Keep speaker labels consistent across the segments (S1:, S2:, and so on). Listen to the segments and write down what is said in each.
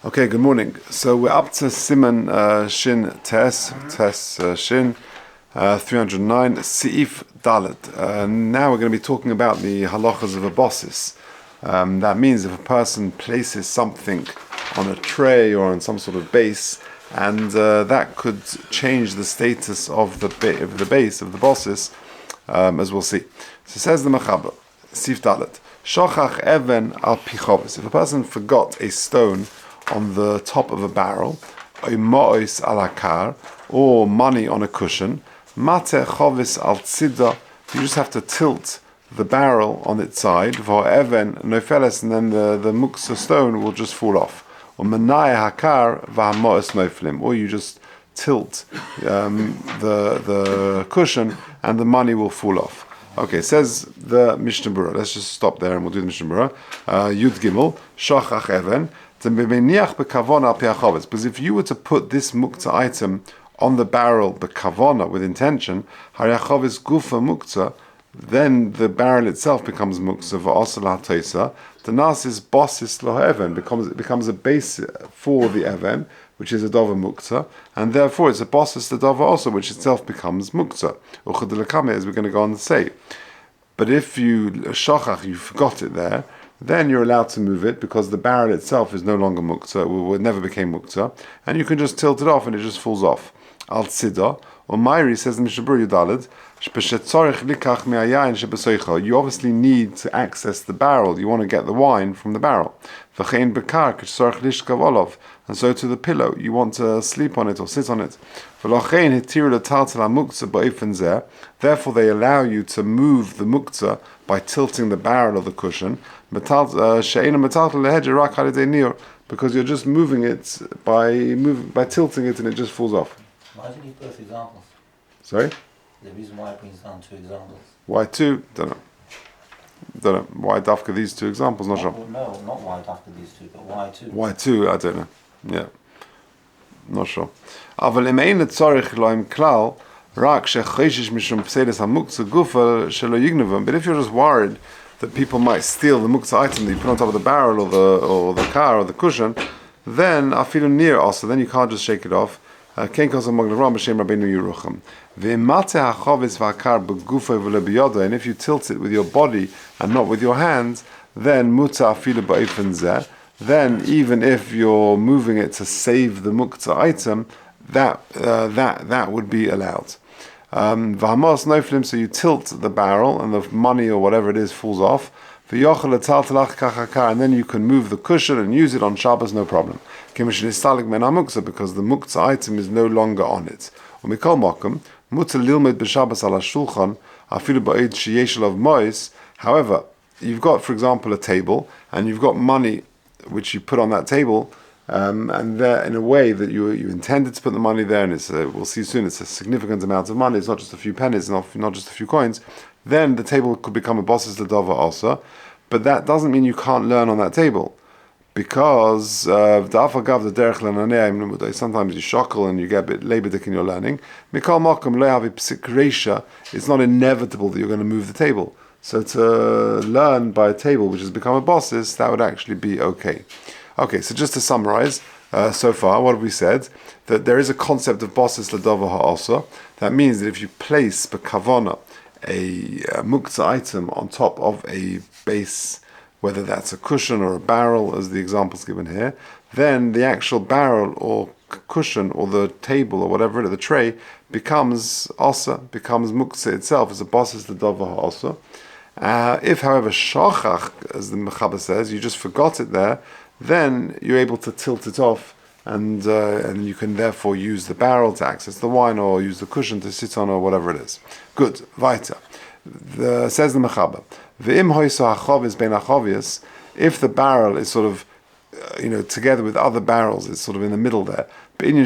S1: Okay, good morning. So we're up to Siman Shin Shin 309 Seif Dalet. Now we're going to be talking about the halachas of a Bosis. That means if a person places something on a tray or on some sort of base, and that could change the status of the base of the Bosis, as we'll see. So says the Mechaber, Seif Dalet. Shochach even al pichovis. If a person forgot a stone on the top of a barrel, mo'os al akar, or money on a cushion, mate chovis al tzida, you just have to tilt the barrel on its side, v'ho'even nofeles, and then the Muktzeh stone will just fall off. Or menai hakar v'hamo'os noflim, or you just tilt the cushion and the money will fall off. Okay, says the Mishnah Berurah. Let's just stop there and we'll do the Mishnah Berurah. Yud Gimel, Shochach Even, because if you were to put this Muktzeh item on the barrel, bekavona, with intention, hariachovis gufa Muktzeh, then the barrel itself becomes Muktzeh v'osel ha'toisa. The nasis Bosis lo Even becomes a base for the Even, which is a Dover Muktzeh, and therefore it's a Bosis the Dover also, which itself becomes Muktzeh. Uchadilakame, as we're going to go on to say. But if you shochach, you forgot it there, then you're allowed to move it because the barrel itself is no longer Muktzeh, it never became Muktzeh, and you can just tilt it off and it just falls off. Al tzida, or Mairi says in Mishnah Berurah Yudalid, you obviously need to access the barrel. You want to get the wine from the barrel. And so to the pillow, you want to sleep on it or sit on it. Therefore they allow you to move the Muktzeh by tilting the barrel of the cushion, because you're just moving it by tilting it and it just falls off.
S2: Why did he put examples?
S1: Sorry?
S2: The reason why it brings down two examples.
S1: Why two? Don't know. Why dafka these two examples? Not sure.
S2: No, not why dafka these two, but why two?
S1: Why two? I don't know. Yeah. Not sure. But if you're just worried that people might steal the Muktzeh item that you put on top of the barrel or the car or the cushion, then afilu near also, then you can't just shake it off. And if you tilt it with your body and not with your hands, then then even if you're moving it to save the Muktzeh item, that would be allowed. So you tilt the barrel and the money or whatever it is falls off, and then you can move the cushion and use it on Shabbos, no problem. Because the Muktzeh item is no longer on it. However, you've got, for example, a table, and you've got money which you put on that table, and there, in a way that you intended to put the money there, and we'll see soon, it's a significant amount of money, it's not just a few pennies, not just a few coins, then the table could become a Bosis Ladova also, but that doesn't mean you can't learn on that table, because sometimes you shockle and you get a bit labedic in your learning. It's not inevitable that you're going to move the table. So to learn by a table which has become a Bosis, that would actually be okay. Okay, so just to summarize, so far, what have we said? That there is a concept of Bosis Ladova also. That means that if you place bekavona a Muktzeh item on top of a base, whether that's a cushion or a barrel, as the examples given here, then the actual barrel or cushion or the table or whatever, the tray, becomes Muktzeh itself, as a Bosis Ladova also. If, however, shochach, as the Mechaber says, you just forgot it there, then you're able to tilt it off, and you can therefore use the barrel to access the wine, or use the cushion to sit on, or whatever it is. Good. Weiter. Says the Mechaber, V'im hoiso hachovis bein hachovius, if the barrel is sort of, together with other barrels, it's sort of in the middle there. You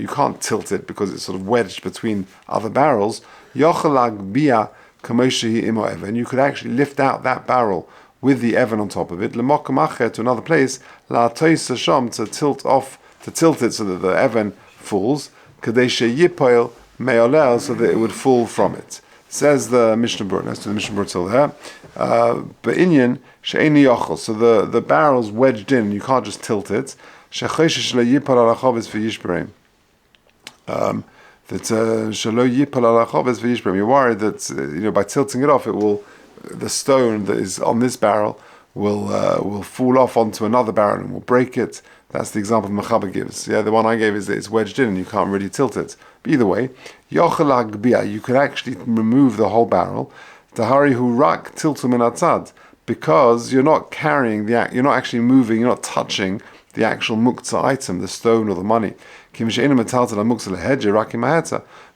S1: can't tilt it because it's sort of wedged between other barrels. And you could actually lift out that barrel with the Evan on top of it, to another place, to tilt it so that the Evan falls, so that it would fall from it. Says the Mishnah Berurah, let's do the Mishnah Berurah till there. Be'inyan she'eni yochel. So the barrel's wedged in, you can't just tilt it. She'choshesh lo yipal al hachoves v'yishbereim. That shelo yipal al hachoves v'yishbereim. You're worried that by tilting it off, the stone that is on this barrel will fall off onto another barrel and will break it. That's the example Mechaber gives. Yeah, the one I gave is that it's wedged in and you can't really tilt it. But either way, yochel hagbia, you could actually remove the whole barrel. Tahari hu rak tiltu min atzad, because you're not carrying you're not actually moving, you're not touching the actual muktzeh item, the stone or the money.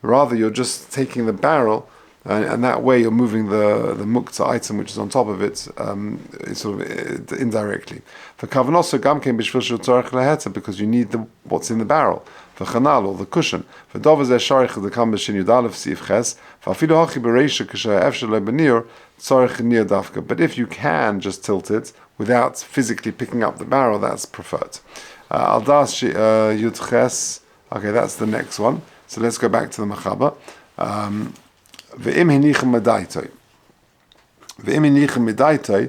S1: Rather, you're just taking the barrel, and that way you're moving the muktzeh item which is on top of it, sort of indirectly. Because you need what's in the barrel. For chanal, or the cushion. For dovaz esharich the kambashin yudalef sif ches. For afilu hachi bereisha kasher efshel benir tzarich nir dafka. But if you can just tilt it without physically picking up the barrel, that's preferred. Al das yud ches. Okay, that's the next one. So let's go back to the Mechaber. Ve'im hinichem medaitoi. Ve'im hinichem medaitoi.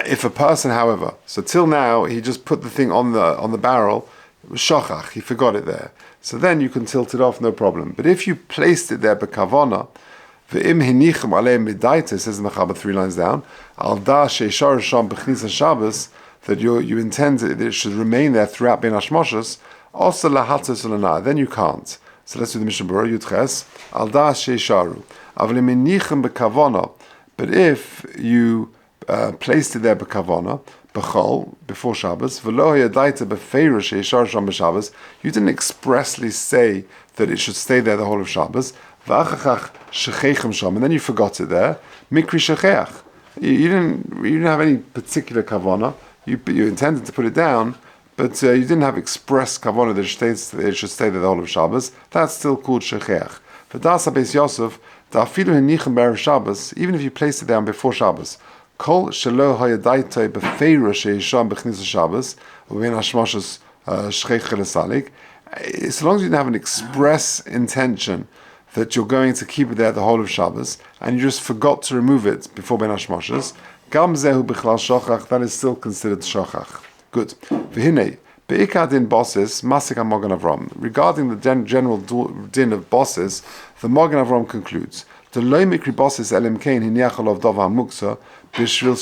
S1: If a person, however, so till now he just put the thing on the barrel. Shochach, he forgot it there. So then you can tilt it off, no problem. But if you placed it there bekavona, ve'im hinichem aleim midaita, says the Mechaber 3 lines down, al da sheishar sham b'chnisa Shabbos, that you intend that it should remain there throughout Ben Hashmoshes, also lahatos ulana, then you can't. So let's do the Mishnah Berurah, Yudches, al da sheisharu, avlim hinichem bekavona, but if you placed it there bekavona, b'chol, before Shabbos, v'lo yadaita b'feirish yeshar sham b'Shabbos, you didn't expressly say that it should stay there the whole of Shabbos, v'achachach shechechem sham, and then you forgot it there, mikri shechech. You didn't have any particular kavana, you intended to put it down, but you didn't have express kavana that it should stay there the whole of Shabbos, that's still called shechech. V'das HaBeis Yosef, da'afilu hinichem b'erev Shabbos, even if you placed it down before Shabbos, Kol shelo hayadaitoi befeira sheisham b'chnisa Shabbos u'bein hashmoshes shcheicha lesalik. So long as you didn't have an express intention that you're going to keep it there the whole of Shabbos, and you just forgot to remove it before bein hashmoshes, gam zehu bichlal shochach, that is still considered shochach. Good. V'hinei be'ikad din Bosis masik haMagen Avram. Regarding the general din of Bosis, the Magen Avram concludes. The loy mikri Bosis elim kein hiniach olav dava Muktzeh b'shvil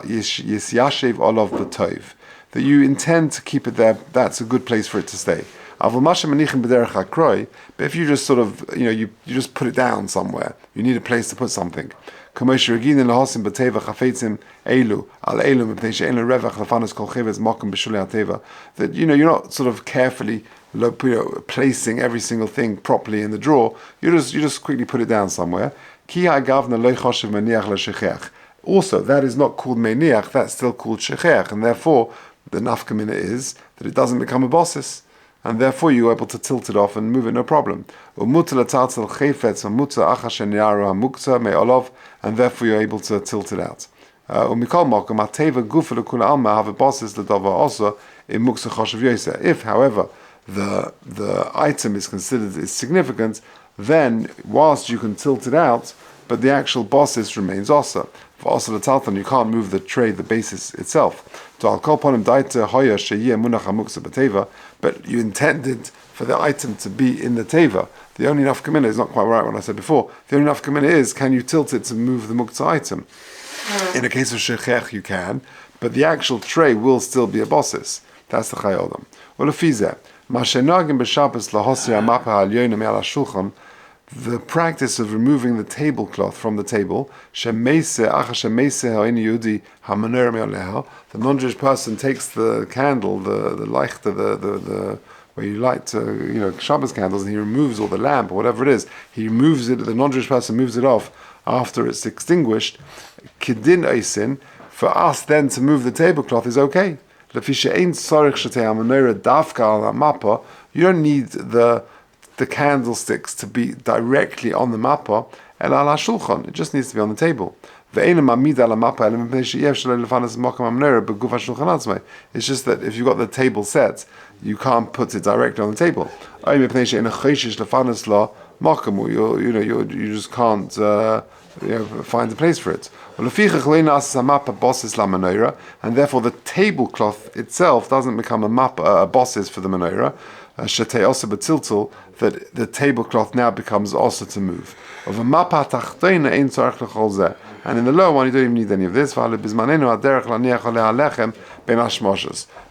S1: sheyisyashev olav b'toiv. That you intend to keep it there, that's a good place for it to stay. But if you just sort of, you just put it down somewhere, you need a place to put something. That you're not sort of carefully placing every single thing properly in the drawer. You just quickly put it down somewhere. Also, that is not called meniach, that's still called shechech, and therefore the nafkamina is that it doesn't become a bosis, and therefore you're able to tilt it off and move it, no problem. And therefore you're able to tilt it out. If, however, the item is considered significant, then whilst you can tilt it out, but the actual bosis remains also. For also the talton, you can't move the tray, the basis itself. But you intended for the item to be in the teva. The only nafkamina is not quite right what I said before. The only nafkamina is, can you tilt it to move the muktzeh item? In a case of shechech, you can, but the actual tray will still be a bosis. That's the chayodam. Well, the practice of removing the tablecloth from the table, the non-Jewish person takes the candle, the leichter, the where you light Shabbos candles, and he removes, or the lamp, or whatever it is, he removes it, the non-Jewish person moves it off after it's extinguished. Kidin eisin, for us then to move the tablecloth is okay. You don't need the candlesticks to be directly on the mappa, it just needs to be on the table. It's just that if you've got the table set, you can't put it directly on the table. makamu. You just can't find a place for it. And therefore the tablecloth itself doesn't become a bosis for the menorah. That the tablecloth now becomes also to move. And in the lower one, you don't even need any of this.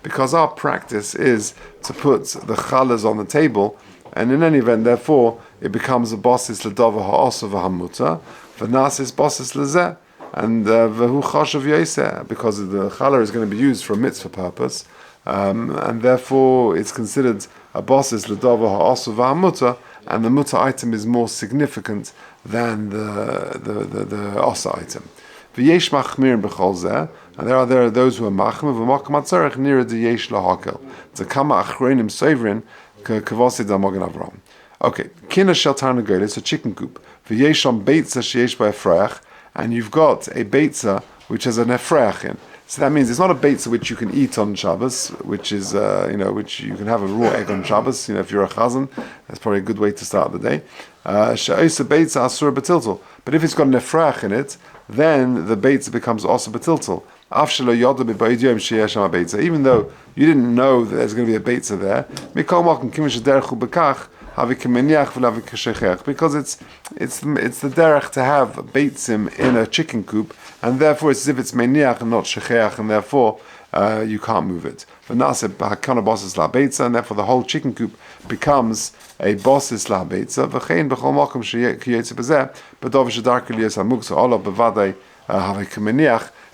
S1: Because our practice is to put the challahs on the table, and in any event, therefore, it becomes a bosis l'dova ha'osa v'hamuta, v'nasis bosis l'zeh, and v'hu chashav yoseh, because the challah is going to be used for a mitzvah purpose, and therefore it's considered a bosis l'dova ha'osa v'hamuta, and the muta item is more significant than the osa item. V'yesh machmirin b'chol zeh, and there are those who are machmir v'makam atzarech nira d'yesh lahakel. Tzakama achronim sovereign k'kavosid amogen Avram. Okay, kina shel tarnagol, it's a chicken coop. V'yesham beitza sheyesh ba'efreach, and you've got a beitza which has an efreach in. So that means it's not a beitza which you can eat on Shabbos, which is which you can have a raw egg on Shabbos. If you're a chazan, that's probably a good way to start the day. She'osa beitza asur b'tiltel. But if it's got an efreach in it, then the beitza becomes also b'tiltel. Even though you didn't know that there's going to be a beitza there, because it's the derech to have beitzim in a chicken coop, and therefore it's as if it's meniach and not shecheach, and therefore you can't move it. And therefore the whole chicken coop becomes a bosis la beitza.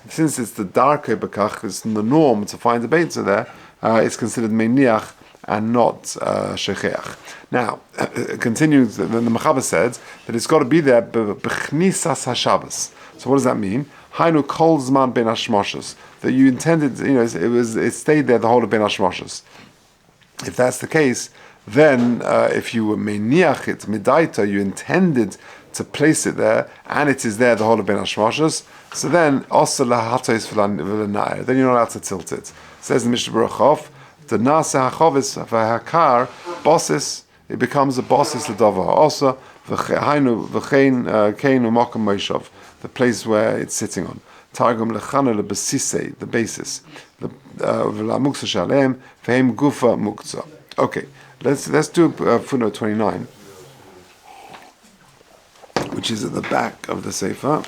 S1: Since it's the darker bekach, it's the norm to find a beitza there, it's considered meniach and not shecheach. Now, continuing, the Mechaber said that it's got to be there b'chnisas haShabbos. So what does that mean? Hainu kol zman ben hashmoshes. That you intended, it stayed there the whole of ben hashmoshes. If that's the case, then if you were meniach it midaita, you intended to place it there, and it is there the whole of ben hashmoshes. So then also lahatos v'lanayir. Then you're not allowed to tilt it. Says the Mishnah Berurah, the nasa hachovis v'hakar bosis, it becomes a bosis l'dava also v'cheinu keinu mokum moishav, the place where it's sitting on. Targum lechana lebesisei, the basis. V'la muktzeh shalem v'hem gufa muktzeh. Okay, let's do footnote 29, which is at the back of the sefer.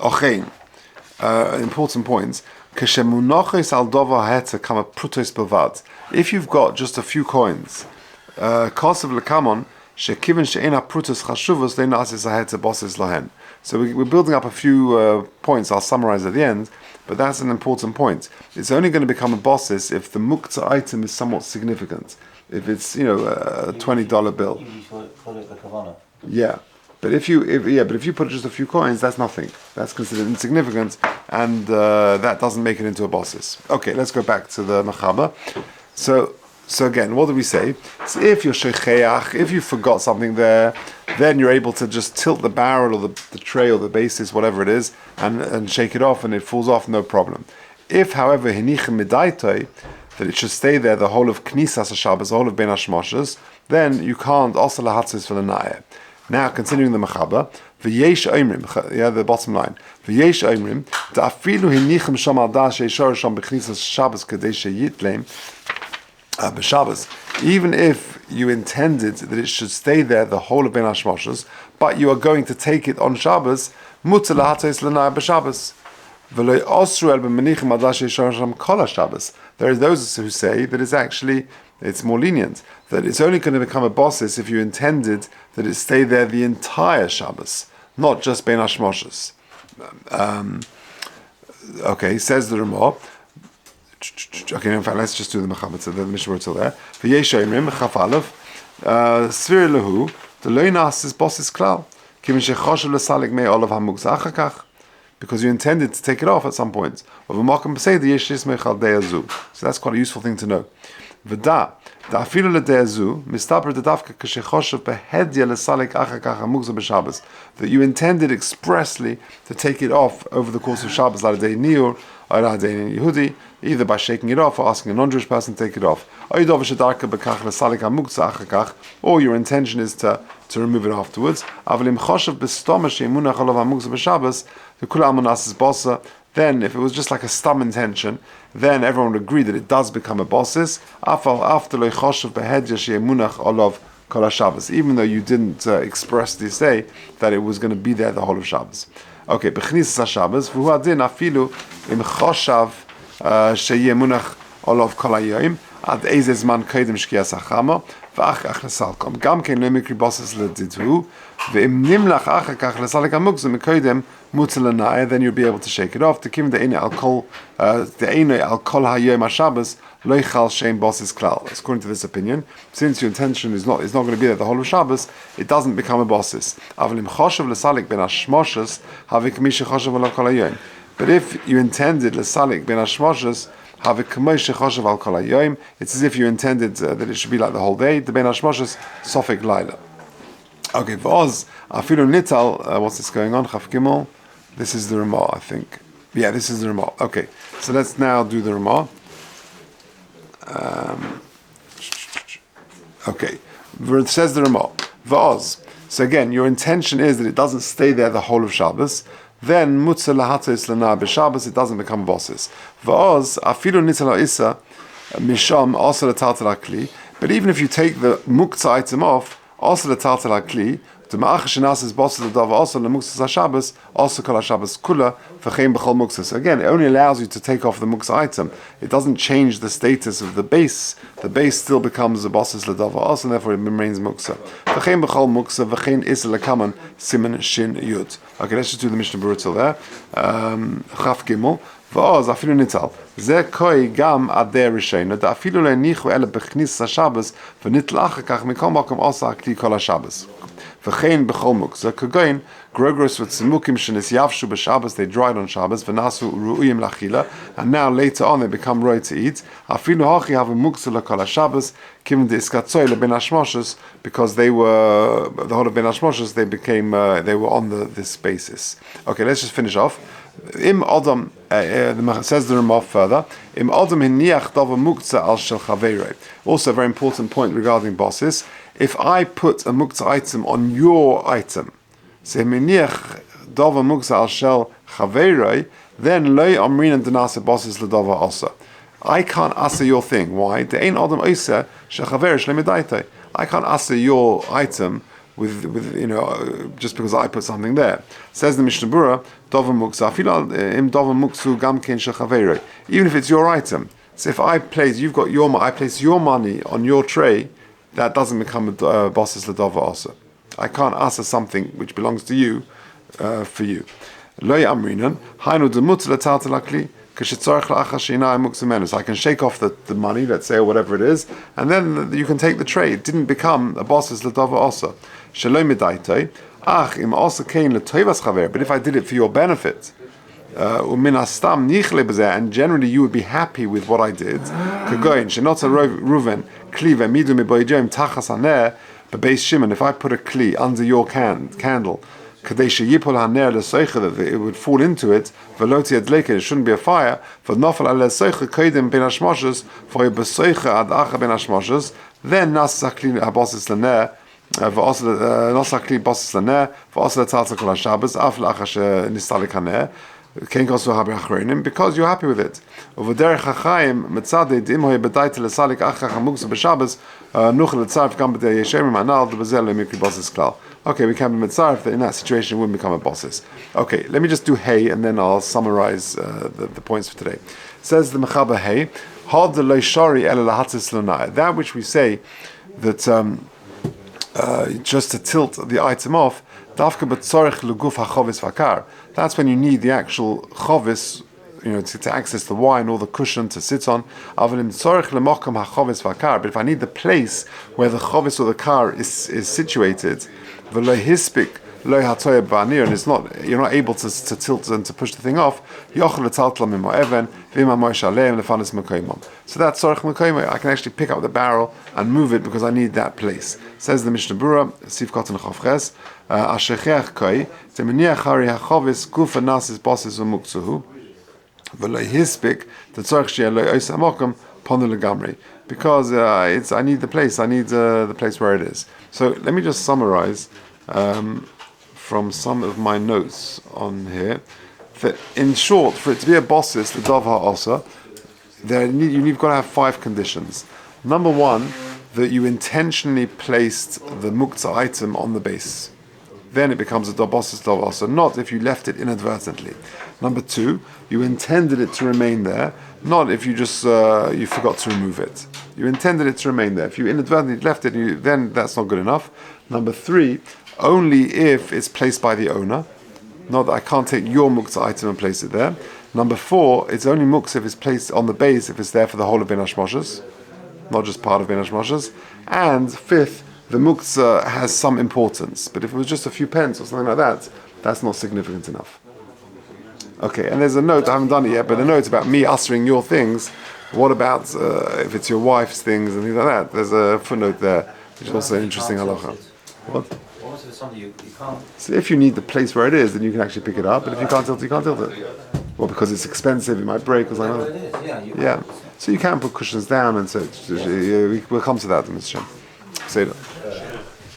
S1: Ochein. Important points. If you've got just a few coins, so we're building up a few points. I'll summarize at the end, but that's an important point. It's only going to become a bosis if the Muktzeh item is somewhat significant. If it's a $20 bill. Yeah. But if you put just a few coins, that's nothing. That's considered insignificant, and that doesn't make it into a bosis. Okay, let's go back to the Mechaber. So again, what did we say? So if you're shecheach, if you forgot something there, then you're able to just tilt the barrel or the tray or the basis, whatever it is, and shake it off, and it falls off, no problem. If, however, hinichem midaitoi, that it should stay there the whole of knisas haShabbos, the whole of ben hashmoshes, then you can't also lahatzis for the na'eh. Now, continuing the Mechaber, v'yesh oimrim, the bottom line, v'yesh oimrim, da'afilu hinichem sham al da sheishor sham b'chnisas Shabbos kadei sheyitlem b'Shabbos. Even if you intended that it should stay there the whole of ben hashmoshes, but you are going to take it on Shabbos, mutar lahatzis l'na'eh b'Shabbos. V'lo osru el b'menichem al da sheishor sham kol haShabbos. There are those who say that it's more lenient, that it's only going to become a bosis if you intended that it stay there the entire Shabbos, not just ben hashmoshes. Okay, says the Ramah. Okay, in fact, let's just do the Mechaber, so the Mishnah till there. V'yesh oimrim chaf aleph svir lehu the lo nasis bosis klal kimin shechoshev l'salig mei olav hamuktzeh achakach, because you intended to take it off at some point. So that's quite a useful thing to know. V'da, da'afilu l'de'ezu, mistaper d'davka k'shechoshev behedya l'salik achar kach hamuktzeh b'Shabbos, that you intended expressly to take it off over the course of Shabbos, like a day niur, or like a day Yehudi, either by shaking it off or asking a non-Jewish person to take it off. Or your intention is to remove it afterwards. Then, if it was just like a stum intention, then everyone would agree that it does become a bosis. Even though you didn't expressly say that it was going to be there the whole of Shabbos. Okay, b'chnisas Shabbos, v'hu adin afilu im choshav sheyeh munach olav kol hayom ad eize zman kodim shkias hachama v'ach lesalkom. Gam ken lo mikri bosis ledidhu v'im nimlach achar kach lesalik hamuktzeh mekodim mutzer l'na'eh, then you'll be able to shake it off. Tekim de'einei al kol hayom haShabbos lo yichal shein bosis klal. According to this opinion, since your intention is not going to be there the whole of Shabbos, it doesn't become a bosis. Aval im choshav lesalik ben hashmoshes havik mi shechoshav olav kol hayom. But if you intended lesalik ben hashmoshes it's as if you intended that it should be like the whole day. The ben hashmoshes sofik laila. Okay, v'oz afilu nital. What's this going on? Chaf gimel. This is the Ramah, I think. Yeah, this is the Ramah. Okay, so let's now do the Ramah. Okay, it says the Ramah. V'oz. So again, your intention is that it doesn't stay there the whole of Shabbos. Then Muktzeh lahatos l'na b'Shabbos, it doesn't become Bosis. V'oz afilu nitzal isa misham also l'tartel hakli. But even if you take the Muktzeh item off, also l'tartel hakli, the ma'ach shenas is Bosis l'davar also l'Muktzeh haShabbos, also kol haShabbos kula v'chein b'chol Muktzeh. So again, it only allows you to take off the Muktzeh item. It doesn't change the status of the base. The base still becomes a Bosis l'davar also, and therefore it remains Muktzeh. V'chein b'chol Muktzeh v'chein isa l'kaman siman shin yud. Okay, let's just do the Mishnah Berurah till there. Chaf gimel. V'oz afilu nitzal. Zeh koi gam adeh rishayna. Da afilu le'nichu ele b'chnis haShabbos v'nitl achar kach mikol makom also hakli kol haShabbos. V'chein b'chol muktzeh kagoin grogros v'tzimukim shenis yavshu b'Shabbos, they dried on Shabbos v'nasu ru'uyim lachila, and now later on they become roy to eat. Afilu hachi have a muktzeh l'kol haShabbos given the iskatzoy le'ben hashmoshes, because they were the whole of ben hashmoshes, they became they were on this basis. Okay, let's just finish off. Im Adam says the Ramah further. Im Adam hiniach davar muktzeh al shel chaverei. Also a very important point regarding Bosis. If I put a muktzeh item on your item, so hiniach davar muktzeh al shel chaverei, then lo amrinan denase Bosis l'davar also. I can't answer your thing. Why? The ein Adam oiseh shel chaverei shleimidaitei. I can't answer your item with just because I put something there. Says the Mishnah Berurah, Dover Muktzeh, im Dover Muktzeh gam ken shel chaverei. Even if it's your item, so if I place your money on your tray, that doesn't become a Bosis l'davar also. I can't answer something which belongs to you for you. Lo yamrinan hainu demutz l'tartel hakli. So I can shake off the money, let's say, or whatever it is, and then you can take the tray. It didn't become a Bosis l'davar also. But if I did it for your benefit, and generally you would be happy with what I did, if I put a kli under your candle, that it would fall into it, it shouldn't be a fire, then because you're happy with it. Okay, we can be mitzaref that in that situation it wouldn't become a bosis. Okay, let me just do hey and then I'll summarize the points for today. It says the mechaber hey, that which we say that just to tilt the item off, that's when you need the actual chovis, to access the wine or the cushion to sit on. But if I need the place where the chovis or the car is situated, lo hatoya ba'anir, and it's not, you're not able to tilt and to push the thing off. Yochel letaltlam mimo even v'ima moish aleim lefanis mekoimam. So that's tzorich mekoimah. I can actually pick up the barrel and move it because I need that place. Says the Mishnah Berurah, Sif Kotan Chavches, Ashecheach Koi, Temeniach Hari Hachovis Gufa Nasis Bosis Muktzeh. Because I need the place. I need the place where it is. So let me just summarize from some of my notes on here. That in short, for it to be a bosis, the dov ha'osa, you've got to have 5 conditions. Number 1, that you intentionally placed the muktzeh item on the base. Then it becomes a bosis dov ha'osa, not if you left it inadvertently. Number 2, you intended it to remain there, not if you just you forgot to remove it. You intended it to remain there. If you inadvertently left it, then that's not good enough. Number 3, only if it's placed by the owner. Not that I can't take your muktzeh item and place it there. Number 4, it's only muktzeh if it's placed on the base, if it's there for the whole of Ben Hashmoshes, not just part of Ben Hashmoshes. And 5th, the muktzeh has some importance. But if it was just a few pence or something like that, that's not significant enough. Okay, and there's a note, I haven't done it yet, but a note about me ushering your things. What about if it's your wife's things and things like that? There's a footnote there, which is also an interesting halacha. What?
S2: What if it's something you can't?
S1: So if you need the place where it is, then you can actually pick it up. But if you can't tilt it, you can't tilt it. Well, because it's expensive, it might break or something like that.
S2: It is,
S1: Yeah. So you can put cushions down, and so we'll come to that, Mr. Shem. Say that.